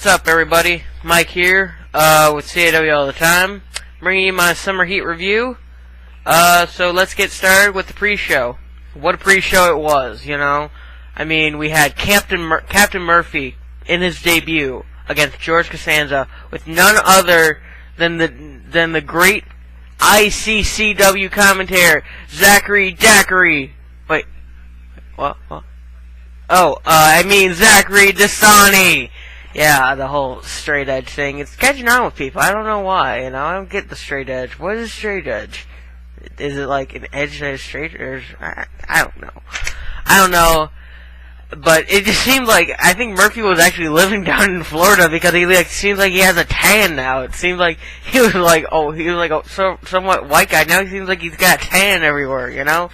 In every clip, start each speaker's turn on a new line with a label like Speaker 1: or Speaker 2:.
Speaker 1: What's up, everybody? Mike here, with CAWALLTHETIME all the time, bringing you my Summer Heat review. So let's get started with the pre-show. What a pre-show it was, you know? I mean, we had Captain Murphy in his debut against George Costanza with none other than the great ICCW commentator, Zachary Daiquiri. Wait, what? Oh, I mean Zachary Dasani. Yeah, the whole straight edge thing. It's catching on with people. I don't know why, you know. I don't get the straight edge. What is straight edge? Is it like an edge that is straight, or I don't know. I don't know. But it just seemed like, I think Murphy was actually living down in Florida because he seems like he has a tan now. It seems like he was like somewhat white guy. Now he seems like he's got a tan everywhere, you know?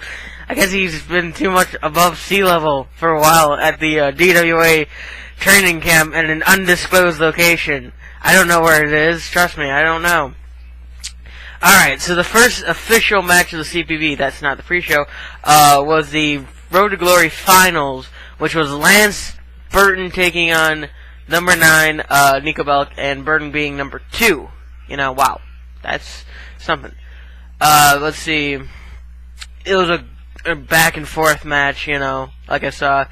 Speaker 1: I guess he's been too much above sea level for a while at the DWA training camp at an undisclosed location. I don't know where it is. Trust me, I don't know. Alright, so the first official match of the CPV, that's not the pre-show, was the Road to Glory Finals, which was Lance Burton taking on number 9, Niko Bellic, and Burton being number 2. You know, wow. That's something. Let's see. It was a back and forth match, you know, like I saw.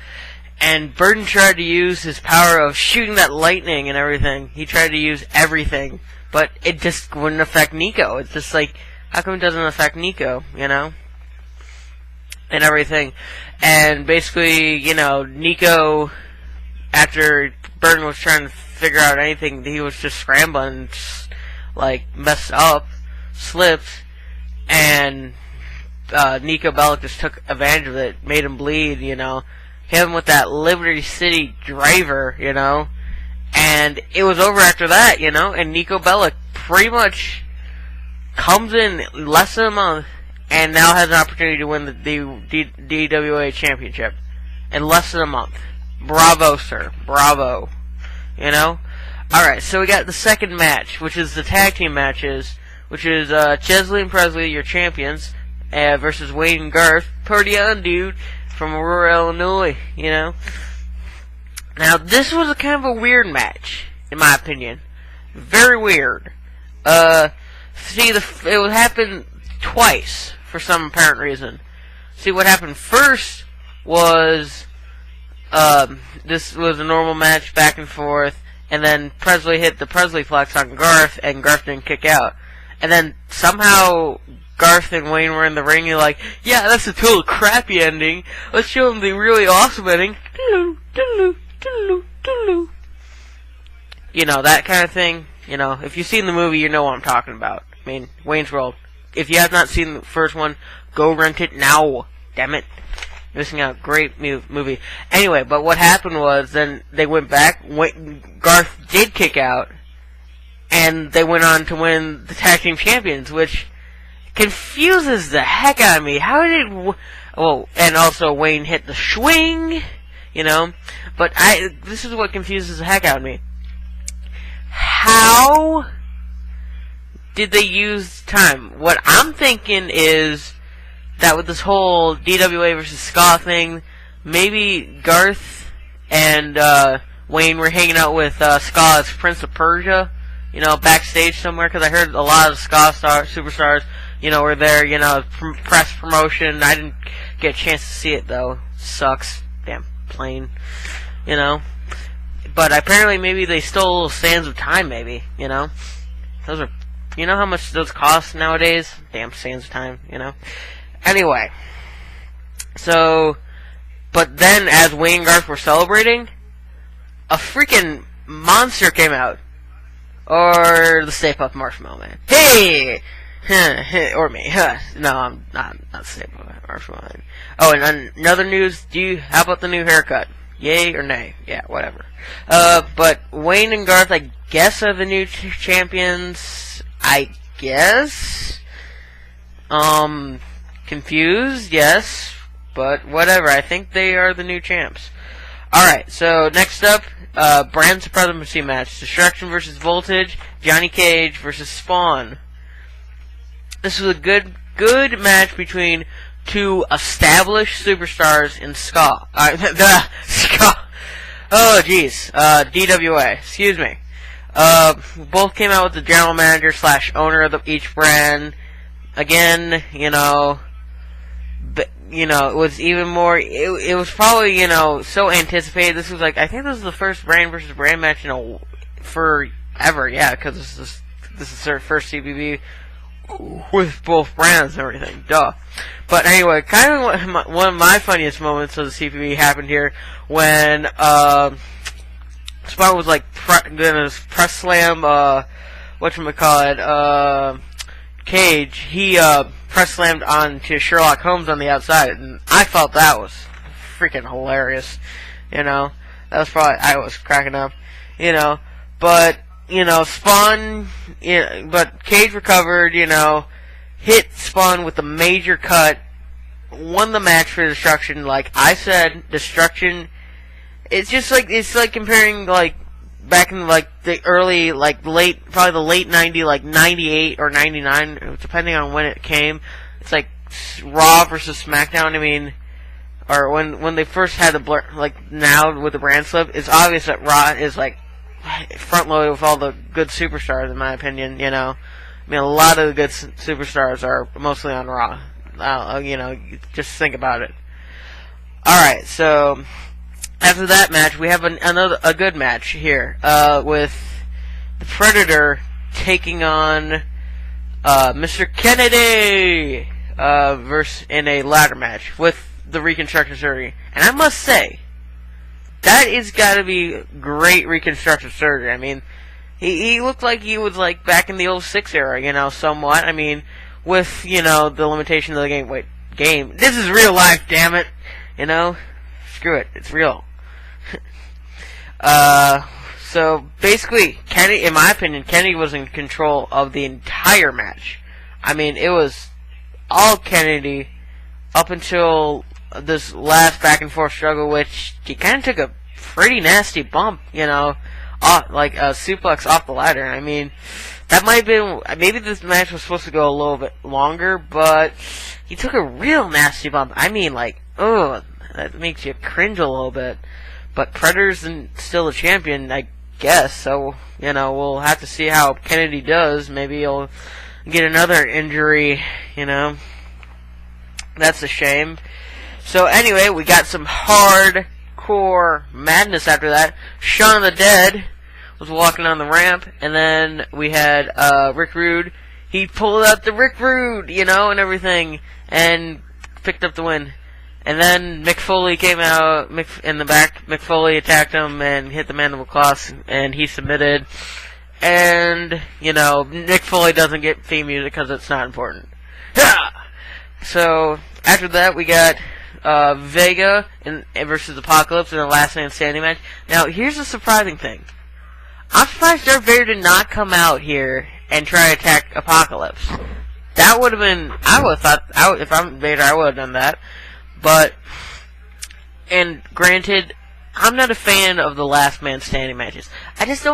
Speaker 1: And Burton tried to use his power of shooting that lightning and everything. He tried to use everything. But it just wouldn't affect Niko. It's just like, how come it doesn't affect Niko, you know? And everything. And basically, you know, Niko, after Burton was trying to figure out anything, he was just scrambling, just, like, messed up, slipped, and Niko Bellic just took advantage of it, made him bleed, you know. Hit him with that Liberty City driver, you know. And it was over after that, you know. And Niko Bellic pretty much comes in less than a month and now has an opportunity to win the DWA Championship in less than a month. Bravo, sir. Bravo. You know? Alright, so we got the second match, which is the tag team matches, which is Chesney and Presley, your champions, versus Wayne and Garth. Pretty young dude from Aurora, Illinois, you know? Now, this was a kind of a weird match, in my opinion. Very weird. See, it would happen twice, for some apparent reason. See, what happened first was, this was a normal match, back and forth, and then Presley hit the Presley flex on Garth, and Garth didn't kick out. And then, somehow, Garth and Wayne were in the ring, and you're like, yeah, that's a total crappy ending. Let's show them the really awesome ending. You know, that kind of thing. You know, if you've seen the movie, you know what I'm talking about. I mean, Wayne's World. If you have not seen the first one, go rent it now. Damn it. You're missing out. Great movie. Anyway, but what happened was, then they went back. Garth did kick out. And they went on to win the Tag Team Champions, which confuses the heck out of me. How did and also Wayne hit the swing, you know, but this is what confuses the heck out of me. How did they use time? What I'm thinking is that with this whole DWA versus Ska thing, maybe Garth and Wayne were hanging out with Ska's Prince of Persia, you know, backstage somewhere, because I heard a lot of Ska superstars, you know, were there, you know, press promotion. I didn't get a chance to see it, though. Sucks. Damn plane. You know. But apparently maybe they stole Sands of Time, maybe, you know. Those are, you know how much those cost nowadays? Damn Sands of Time, you know. Anyway. So, but then as Wayne and Garth were celebrating, a freaking monster came out. Or the Stay Puft Marshmallow Man. Hey! Or me. No, I'm not Stay Puft Marshmallow Man. Oh, and another news, how about the new haircut? Yay or nay? Yeah, whatever. But Wayne and Garth, I guess, are the new champions. I guess? Confused, yes. But whatever, I think they are the new champs. Alright, so next up, Brand Supremacy match. Destruction versus Voltage. Johnny Cage versus Spawn. This was a good match between two established superstars in Ska. Ska. Oh, jeez. DWA. Excuse me. Both came out with the general manager / owner of each brand. Again, you know, it was even more. It was probably, so anticipated. This was like, I think this was the first brand versus brand match forever. Yeah, because this is their first CBB with both brands and everything. Duh. But anyway, kind of one of my funniest moments of the CPB happened here when Spot was like gonna press slam Cage. He press slammed onto Sherlock Holmes on the outside, and I thought that was freaking hilarious. That was probably, I was cracking up. But Spawn, but Cage recovered, hit Spawn with a major cut, won the match for Destruction. Like I said, Destruction, it's like comparing, like, back in, like, the early, like, probably the late 90s, like, 98 or 99, depending on when it came. It's like Raw versus SmackDown, or when they first had the blur, like, now with the brand slip, it's obvious that Raw is, like, front-loaded with all the good superstars, in my opinion, a lot of the good superstars are mostly on Raw. Just think about it. Alright, so after that match, we have a good match here, with the Predator taking on Mr. Kennedy in a ladder match with the reconstructive surgery. And I must say, that is gotta be great reconstructive surgery. He looked like he was like back in the 06 era, somewhat. With, the limitation of the game. Wait, game. This is real life, damn it. Screw it. It's real. So basically, Kennedy, in my opinion, Kennedy was in control of the entire match. It was all Kennedy up until this last back and forth struggle, which he kind of took a pretty nasty bump, like a suplex off the ladder. That might have been, maybe this match was supposed to go a little bit longer, but he took a real nasty bump. That makes you cringe a little bit. But Predator's still a champion, I guess, so, we'll have to see how Kennedy does. Maybe he'll get another injury, That's a shame. So anyway, we got some hardcore madness after that. Shaun of the Dead was walking on the ramp, and then we had Rick Rude. He pulled out the Rick Rude, and everything, and picked up the win. And then Mick Foley came out in the back. Mick Foley attacked him and hit the mandible claws, and he submitted. And, Mick Foley doesn't get theme music because it's not important. So, after that, we got Vega versus Apocalypse in a last man standing match. Now, here's the surprising thing. I'm surprised Darth Vader did not come out here and try to attack Apocalypse. That would have been, I would have thought, if I'm Vader, I would have done that. But, and granted, I'm not a fan of the last man standing matches. I'm just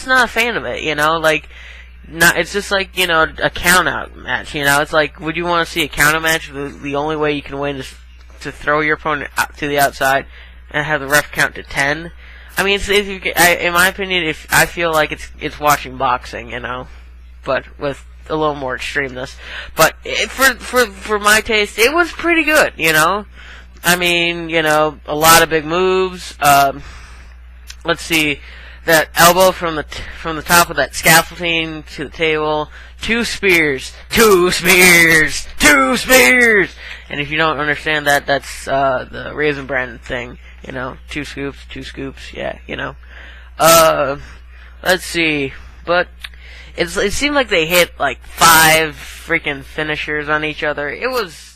Speaker 1: not a fan of it, it's just like, a count out match, it's like, would you want to see a count out match? The only way you can win is to throw your opponent out to the outside and have the ref count to 10. In my opinion, I feel like it's watching boxing, but with a little more extremeness. But for my taste, it was pretty good, a lot of big moves. Let's see, that elbow from the top of that scaffolding to the table, two spears. And if you don't understand that, that's the Raisin Bran thing, two scoops, yeah, let's see, but it seemed like they hit like 5 freaking finishers on each other. It was